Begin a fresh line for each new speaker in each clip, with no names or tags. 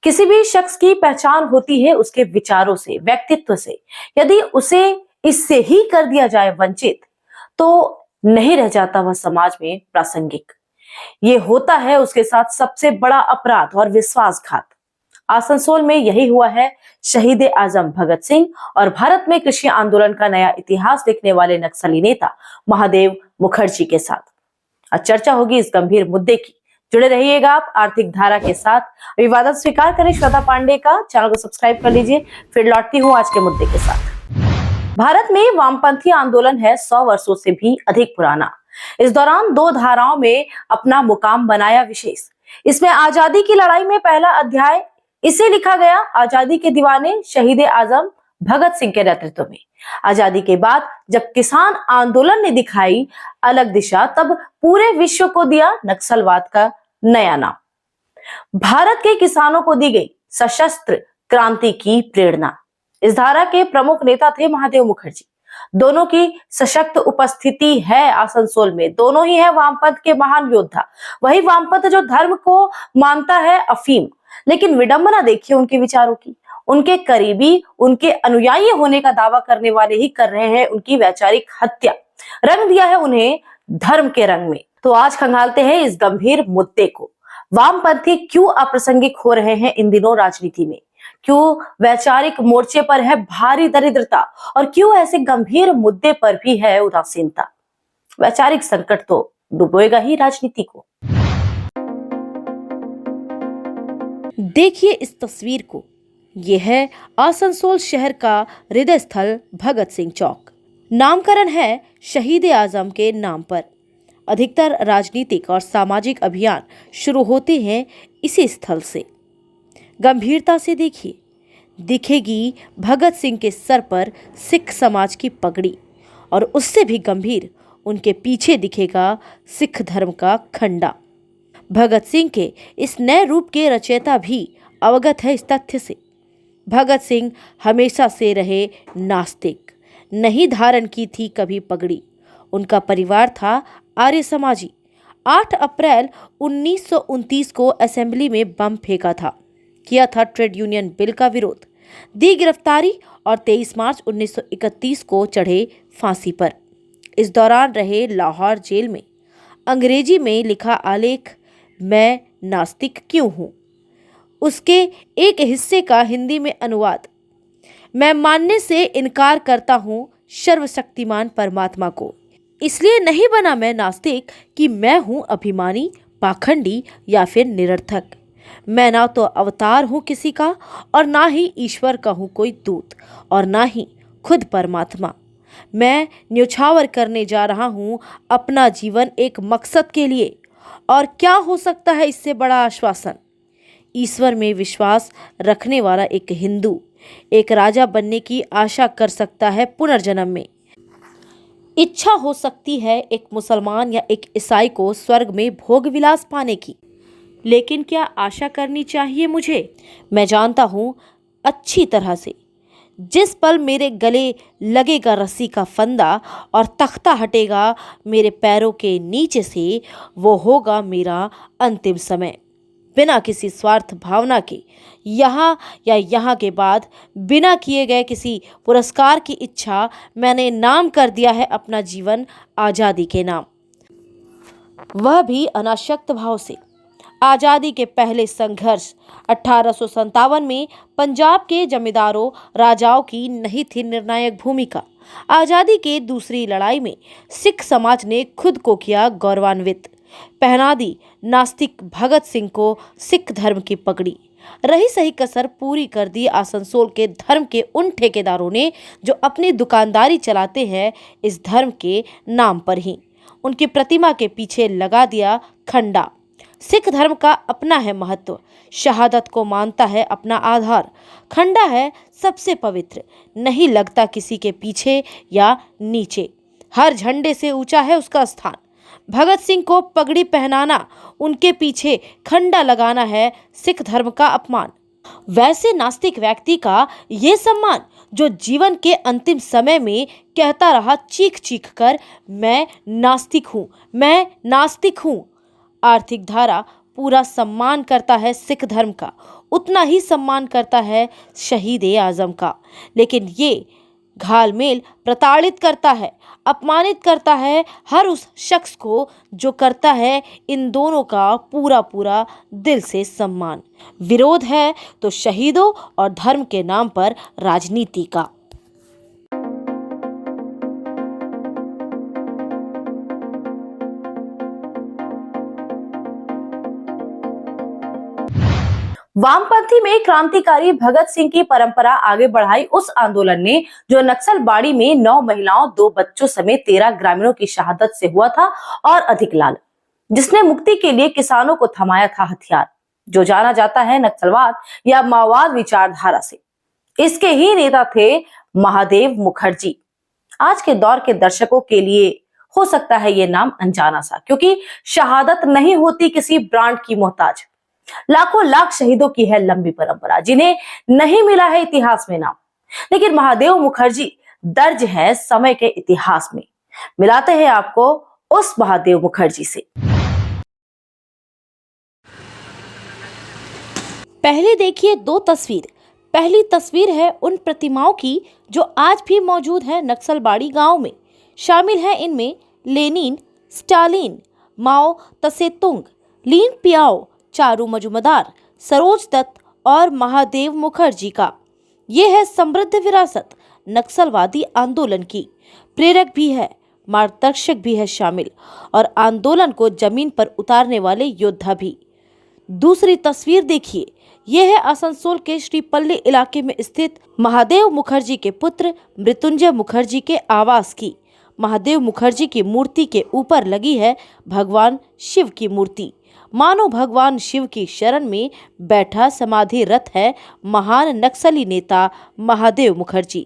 किसी भी शख्स की पहचान होती है उसके विचारों से, व्यक्तित्व से। यदि उसे इससे ही कर दिया जाए वंचित, तो नहीं रह जाता वह समाज में प्रासंगिक। ये होता है उसके साथ सबसे बड़ा अपराध और विश्वासघात। आसनसोल में यही हुआ है शहीद आजम भगत सिंह और भारत में कृषि आंदोलन का नया इतिहास लिखने वाले नक्सली नेता महादेव मुखर्जी के साथ। आज चर्चा होगी इस गंभीर मुद्दे की। जुड़े रहिएगा आप आर्थिक धारा के साथ। अभिवादन स्वीकार करें श्वेता पांडे का, चैनल को सब्सक्राइब कर लीजिए। फिर लौटती हूँ आज के मुद्दे के साथ। भारत में वामपंथी आंदोलन है 100 वर्षों से भी अधिक पुराना। इस दौरान दो धाराओं में अपना मुकाम बनाया विशेष। इसमें आजादी की लड़ाई में पहला अध्याय इसे लिखा गया आजादी के दीवाने शहीद आजम भगत सिंह के नेतृत्व में। आजादी के बाद जब किसान आंदोलन ने दिखाई अलग दिशा, तब पूरे विश्व को दिया नक्सलवाद का नया नाम। भारत के किसानों को दी गई सशस्त्र क्रांति की प्रेरणा। इस धारा के प्रमुख नेता थे महादेव मुखर्जी। दोनों की सशक्त उपस्थिति है आसनसोल में। दोनों ही है वामपंथ के महान योद्धा। वही वामपंथ जो धर्म को मानता है अफीम, लेकिन विडंबना देखिए उनके विचारों की। उनके करीबी, उनके अनुयायी होने का दावा करने वाले ही कर रहे हैं उनकी वैचारिक हत्या। रंग दिया है उन्हें धर्म के रंग में। तो आज खंगालते हैं इस गंभीर मुद्दे को। वामपंथी क्यों अप्रासंगिक हो रहे हैं इन दिनों राजनीति में? क्यों वैचारिक मोर्चे पर है भारी दरिद्रता और क्यों ऐसे गंभीर मुद्दे पर भी है उदासीनता? वैचारिक संकट तो डुबोएगा ही राजनीति को।
देखिए इस तस्वीर को। यह है आसनसोल शहर का हृदय स्थल भगत सिंह चौक। नामकरण है शहीद आजम के नाम पर। अधिकतर राजनीतिक और सामाजिक अभियान शुरू होते हैं इसी स्थल से। गंभीरता से देखिए, दिखेगी भगत सिंह के सर पर सिख समाज की पगड़ी और उससे भी गंभीर उनके पीछे दिखेगा सिख धर्म का खंडा। भगत सिंह के इस नए रूप के रचयिता भी अवगत है इस तथ्य से। भगत सिंह हमेशा से रहे नास्तिक, नहीं धारण की थी कभी पगड़ी। उनका परिवार था आर्य समाजी। 8 अप्रैल 1929 को असेंबली में बम फेंका था, किया था ट्रेड यूनियन बिल का विरोध, दी गिरफ्तारी और 23 मार्च 1931 को चढ़े फांसी पर। इस दौरान रहे लाहौर जेल में। अंग्रेजी में लिखा आलेख मैं नास्तिक क्यों हूँ, उसके एक हिस्से का हिंदी में अनुवाद। मैं मानने से इनकार करता हूँ सर्वशक्तिमान परमात्मा को, इसलिए नहीं बना मैं नास्तिक कि मैं हूँ अभिमानी, पाखंडी या फिर निरर्थक। मैं ना तो अवतार हूँ किसी का और ना ही ईश्वर का हूँ कोई दूत और ना ही खुद परमात्मा। मैं न्यौछावर करने जा रहा हूँ अपना जीवन एक मकसद के लिए, और क्या हो सकता है इससे बड़ा आश्वासन। ईश्वर में विश्वास रखने वाला एक हिंदू एक राजा बनने की आशा कर सकता है पुनर्जन्म में। इच्छा हो सकती है एक मुसलमान या एक ईसाई को स्वर्ग में भोग विलास पाने की, लेकिन क्या आशा करनी चाहिए मुझे? मैं जानता हूँ अच्छी तरह से, जिस पल मेरे गले लगेगा रस्सी का फंदा और तख्ता हटेगा मेरे पैरों के नीचे से, वो होगा मेरा अंतिम समय। बिना किसी स्वार्थ भावना के, यहाँ या यहाँ के बाद, बिना किए गए किसी पुरस्कार की इच्छा, मैंने नाम कर दिया है अपना जीवन आज़ादी के नाम, वह भी अनासक्त भाव से। आज़ादी के पहले संघर्ष 1857 में पंजाब के जमींदारों राजाओं की नहीं थी निर्णायक भूमिका। आज़ादी के दूसरी लड़ाई में सिख समाज ने खुद को किया गौरवान्वित। पहना दी नास्तिक भगत सिंह को सिख धर्म की पगड़ी। रही सही कसर पूरी कर दी आसनसोल के धर्म के उन ठेकेदारों ने जो अपनी दुकानदारी चलाते हैं इस धर्म के नाम पर ही। उनकी प्रतिमा के पीछे लगा दिया खंडा। सिख धर्म का अपना है महत्व, शहादत को मानता है अपना आधार। खंडा है सबसे पवित्र, नहीं लगता किसी के पीछे या नीचे, हर झंडे से ऊंचा है उसका स्थान। भगत सिंह को पगड़ी पहनाना, उनके पीछे खंडा लगाना है सिख धर्म का अपमान। वैसे नास्तिक व्यक्ति का ये सम्मान जो जीवन के अंतिम समय में कहता रहा चीख चीख कर, मैं नास्तिक हूँ, मैं नास्तिक हूँ। आर्थिक धारा पूरा सम्मान करता है सिख धर्म का, उतना ही सम्मान करता है शहीद-ए-आज़म का। लेकिन ये घालमेल प्रताड़ित करता है, अपमानित करता है हर उस शख्स को जो करता है इन दोनों का पूरा पूरा दिल से सम्मान। विरोध है तो शहीदों और धर्म के नाम पर राजनीति का।
वामपंथी में क्रांतिकारी भगत सिंह की परंपरा आगे बढ़ाई उस आंदोलन ने जो नक्सलबाड़ी में 9 महिलाओं, 2 बच्चों समेत 13 ग्रामीणों की शहादत से हुआ था और अधिक लाल, जिसने मुक्ति के लिए किसानों को थमाया था हथियार, जो जाना जाता है नक्सलवाद या माओवाद विचारधारा से। इसके ही नेता थे महादेव मुखर्जी। आज के दौर के दर्शकों के लिए हो सकता है ये नाम अनजाना सा, क्योंकि शहादत नहीं होती किसी ब्रांड की मोहताज। लाखों लाख शहीदों की है लंबी परंपरा, जिन्हें नहीं मिला है इतिहास में नाम। लेकिन महादेव मुखर्जी दर्ज है समय के इतिहास में। मिलाते हैं आपको उस महादेव मुखर्जी से।
पहले देखिए 2 तस्वीर। पहली तस्वीर है उन प्रतिमाओं की जो आज भी मौजूद है नक्सलबाड़ी गांव में। शामिल है इनमें लेनिन, स्टालिन, माओ त्से-तुंग, लीन पियाओ, चारू मजुमदार, सरोज दत्त और महादेव मुखर्जी का। ये है समृद्ध विरासत नक्सलवादी आंदोलन की। प्रेरक भी है, मार्गदर्शक भी है शामिल, और आंदोलन को जमीन पर उतारने वाले योद्धा भी। दूसरी तस्वीर देखिए, यह है आसनसोल के श्रीपल्ली इलाके में स्थित महादेव मुखर्जी के पुत्र मृत्युंजय मुखर्जी के आवास की। महादेव मुखर्जी की मूर्ति के ऊपर लगी है भगवान शिव की मूर्ति। मानो भगवान शिव की शरण में बैठा समाधिरत है महान नक्सली नेता महादेव मुखर्जी।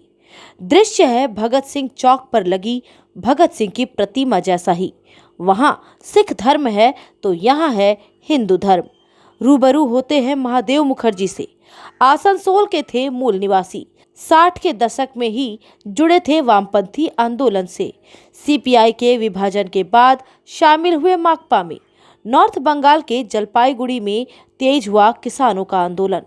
दृश्य है भगत सिंह चौक पर लगी भगत सिंह की प्रतिमा जैसा ही। वहाँ सिख धर्म है तो यहाँ है हिंदू धर्म। रूबरू होते हैं महादेव मुखर्जी से। आसनसोल के थे मूल निवासी। 60 के दशक में ही जुड़े थे वामपंथी आंदोलन से। सीपीआई के विभाजन के बाद शामिल हुए माकपा में। नॉर्थ बंगाल के जलपाईगुड़ी में तेज हुआ किसानों का आंदोलन।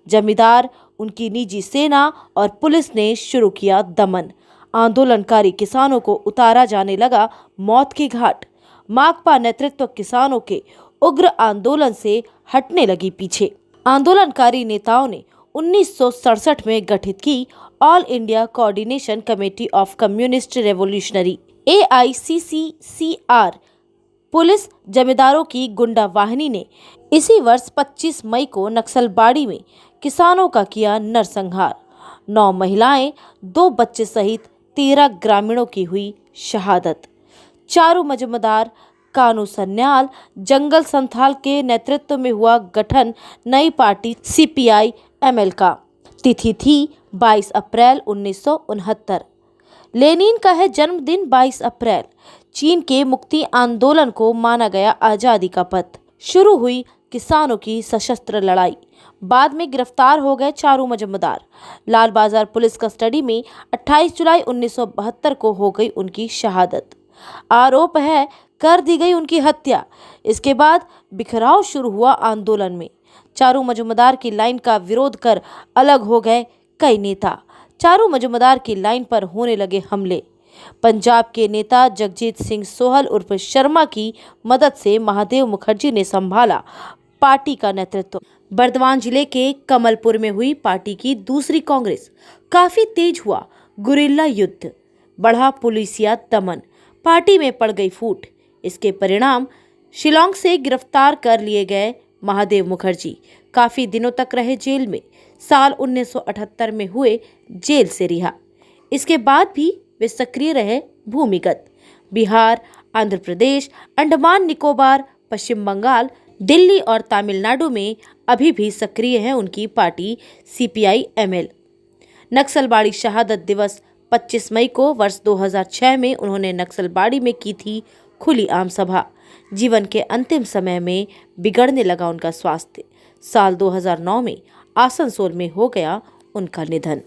जमींदार, उनकी निजी सेना और पुलिस ने शुरू किया दमन। आंदोलनकारी किसानों को उतारा जाने लगा मौत के घाट। माकपा नेतृत्व किसानों के उग्र आंदोलन से हटने लगी पीछे। आंदोलनकारी नेताओं ने 1967 में गठित की all India coordination committee of communist revolutionary AICCCR। Police जमींदारों की गुंडा वाहिनी ने इसी वर्ष 25 मई को नक्सलबाड़ी में किसानों का किया नरसंहार। 9 महिलाएं, 2 बच्चे सहित 13 ग्रामीणों की हुई शहादत। चारू मजुमदार, कानू सन्याल, जंगल संथाल के नेतृत्व में हुआ गठन नई पार्टी CPI ML का। तिथि थी 22 अप्रैल 1969। लेनिन का है जन्मदिन 22 अप्रैल। चीन के मुक्ति आंदोलन को माना गया आजादी का पथ। शुरू हुई किसानों की सशस्त्र लड़ाई। बाद में गिरफ्तार हो गए चारू मजुमदार। लाल बाजार पुलिस कस्टडी में 28 जुलाई 1972 को हो गई उनकी शहादत। आरोप है कर दी गई उनकी हत्या। इसके बाद बिखराव शुरू हुआ आंदोलन में। चारू मजुमदार की लाइन का विरोध कर अलग हो गए कई नेता। चारू मजुमदार की लाइन पर होने लगे हमले। पंजाब के नेता जगजीत सिंह सोहल उर्फ शर्मा की मदद से महादेव मुखर्जी ने संभाला पार्टी का नेतृत्व। बर्दवान जिले के कमलपुर में हुई पार्टी की दूसरी कांग्रेस। काफी तेज हुआ गुरिल्ला युद्ध, बढ़ा पुलिसिया दमन, पार्टी में पड़ गई फूट। इसके परिणाम शिलांग से गिरफ्तार कर लिए गए महादेव मुखर्जी काफी दिनों तक रहे जेल में। साल 1978 में हुए जेल से रिहा। इसके बाद भी वे सक्रिय रहे भूमिगत। बिहार, आंध्र प्रदेश, अंडमान निकोबार, पश्चिम बंगाल, दिल्ली और तमिलनाडु में अभी भी सक्रिय है उनकी पार्टी CPI ML। नक्सलबाड़ी शहादत दिवस 25 मई को वर्ष 2006 में उन्होंने नक्सलबाड़ी में की थी खुली आम सभा। जीवन के अंतिम समय में बिगड़ने लगा उनका स्वास्थ्य। साल 2009 में आसनसोल में हो गया उनका निधन।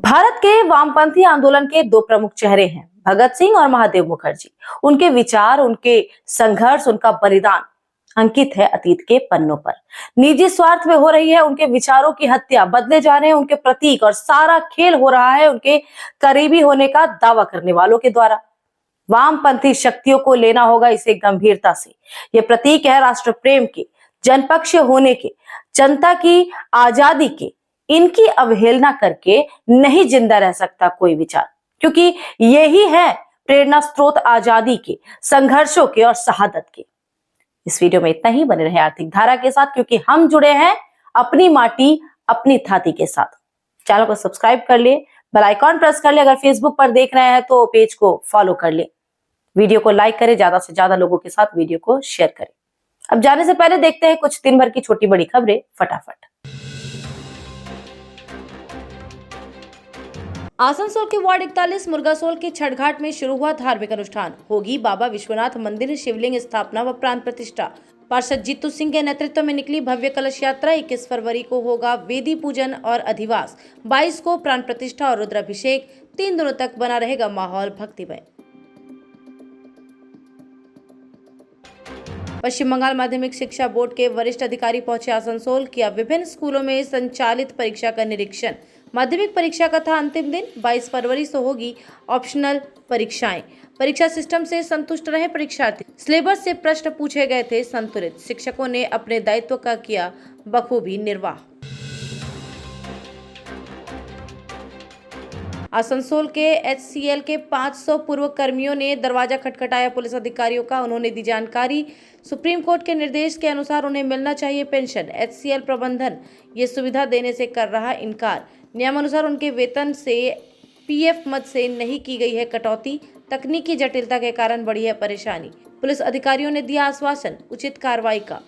भारत के वामपंथी आंदोलन के 2 प्रमुख चेहरे हैं, भगत सिंह और महादेव मुखर्जी, उनके विचार, उनके संघर्ष, उनका बलिदान अंकित है अतीत के पन्नों पर। निजी स्वार्थ में हो रही है उनके विचारों की हत्या, बदले जा रहे हैं उनके प्रतीक, और सारा खेल हो रहा है उनके करीबी होने का दावा करने वालों के द्वारा। वामपंथी शक्तियों को लेना होगा इसे गंभीरता से। ये प्रतीक है राष्ट्र प्रेम के, जनपक्ष होने के, जनता की आजादी के। इनकी अवहेलना करके नहीं जिंदा रह सकता कोई विचार, क्योंकि यही है प्रेरणा स्रोत आजादी के, संघर्षों के और शहादत के। इस वीडियो में इतना ही। बने रहे आर्थिक धारा के साथ, क्योंकि हम जुड़े हैं अपनी माटी अपनी थाती के साथ। चैनल को सब्सक्राइब कर ले, बेल आइकॉन प्रेस कर ले। अगर फेसबुक पर देख रहे हैं तो पेज को फॉलो कर ले। वीडियो को लाइक करें, ज्यादा से ज्यादा लोगों के साथ वीडियो को शेयर करें। अब जाने से पहले देखते हैं कुछ दिन भर की छोटी बड़ी खबरें फटाफट।
आसनसोल के वार्ड 41 मुर्गासोल के छठघाट में शुरू हुआ धार्मिक अनुष्ठान। होगी बाबा विश्वनाथ मंदिर शिवलिंग स्थापना व प्राण प्रतिष्ठा। पार्षद जीतू सिंह के नेतृत्व में निकली भव्य कलश यात्रा। 21 फरवरी को होगा वेदी पूजन और अधिवास। 22 को प्राण प्रतिष्ठा और रुद्राभिषेक। 3 दिनों तक बना रहेगा माहौल भक्तिमय। पश्चिम बंगाल माध्यमिक शिक्षा बोर्ड के वरिष्ठ अधिकारी पहुंचे आसनसोल। किया विभिन्न स्कूलों में संचालित परीक्षा का निरीक्षण। माध्यमिक परीक्षा का था अंतिम दिन। 22 फरवरी से होगी ऑप्शनल परीक्षाएं। परीक्षा सिस्टम से संतुष्ट रहे परीक्षार्थी। सिलेबस से प्रश्न पूछे गए थे संतुलित। शिक्षकों ने अपने दायित्व का किया बखूबी निर्वाह। आसनसोल के HCL के 500 पूर्व कर्मियों ने दरवाजा खटखटाया पुलिस अधिकारियों का। उन्होंने दी जानकारी। सुप्रीम कोर्ट के निर्देश के अनुसार उन्हें मिलना चाहिए पेंशन। HCL प्रबंधन ये सुविधा देने से कर रहा इनकार। नियमानुसार उनके वेतन से PF मद से नहीं की गई है कटौती। तकनीकी जटिलता के कारण बढ़ी है परेशानी। पुलिस अधिकारियों ने दिया आश्वासन उचित कार्रवाई का।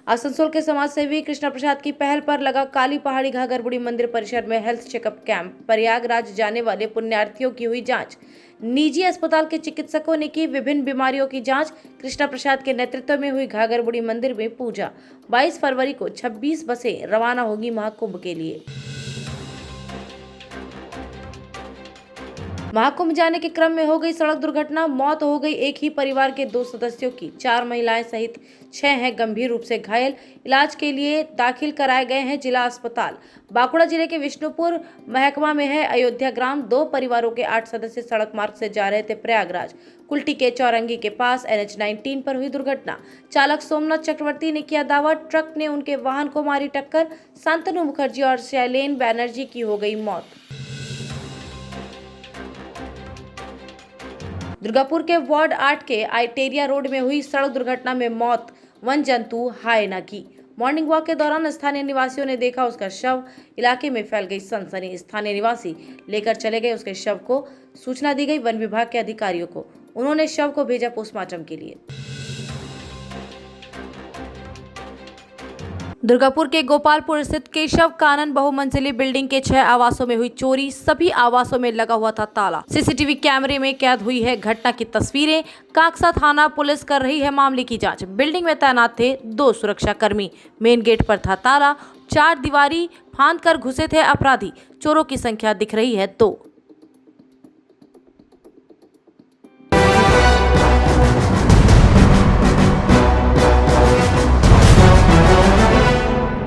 आसनसोल के समाज सेवी कृष्णा प्रसाद की पहल पर लगा काली पहाड़ी घाघरबुड़ी मंदिर परिसर में हेल्थ चेकअप कैंप। प्रयागराज जाने वाले पुण्यार्थियों की हुई जांच। निजी अस्पताल के चिकित्सकों ने की विभिन्न बीमारियों की जांच। कृष्णा प्रसाद के नेतृत्व में हुई घाघरबुड़ी मंदिर में पूजा। 22 फरवरी को 26 बसें रवाना होगी महाकुंभ के लिए। महाकुंभ जाने के क्रम में हो गई सड़क दुर्घटना। मौत हो गई एक ही परिवार के 2 सदस्यों की। 4 महिलाएं सहित 6 हैं गंभीर रूप से घायल। इलाज के लिए दाखिल कराए गए हैं जिला अस्पताल। बांकुड़ा जिले के विष्णुपुर महकमा में है अयोध्या ग्राम। 2 परिवारों के 8 सदस्य सड़क मार्ग से जा रहे थे प्रयागराज। कुल्टी के चौरंगी के पास NH-19 पर हुई दुर्घटना। चालक सोमनाथ चक्रवर्ती ने किया दावा, ट्रक ने उनके वाहन को मारी टक्कर। शांतनु मुखर्जी और शैलेन बैनर्जी की हो गई मौत। दुर्गापुर के वार्ड 8 के आइटेरिया रोड में हुई सड़क दुर्घटना में मौत। वन जंतु हायना की। मॉर्निंग वॉक के दौरान स्थानीय निवासियों ने देखा उसका शव। इलाके में फैल गई सनसनी। स्थानीय निवासी लेकर चले गए उसके शव को। सूचना दी गई वन विभाग के अधिकारियों को। उन्होंने शव को भेजा पोस्टमार्टम के लिए। दुर्गापुर के गोपालपुर स्थित केशव कानन बहुमंजिली बिल्डिंग के 6 आवासों में हुई चोरी। सभी आवासों में लगा हुआ था ताला। CCTV कैमरे में कैद हुई है घटना की तस्वीरें। काकसा थाना पुलिस कर रही है मामले की जांच। बिल्डिंग में तैनात थे 2 सुरक्षा कर्मी। मेन गेट पर था ताला। 4 दीवारी फांद कर घुसे थे अपराधी। चोरों की संख्या दिख रही है 2।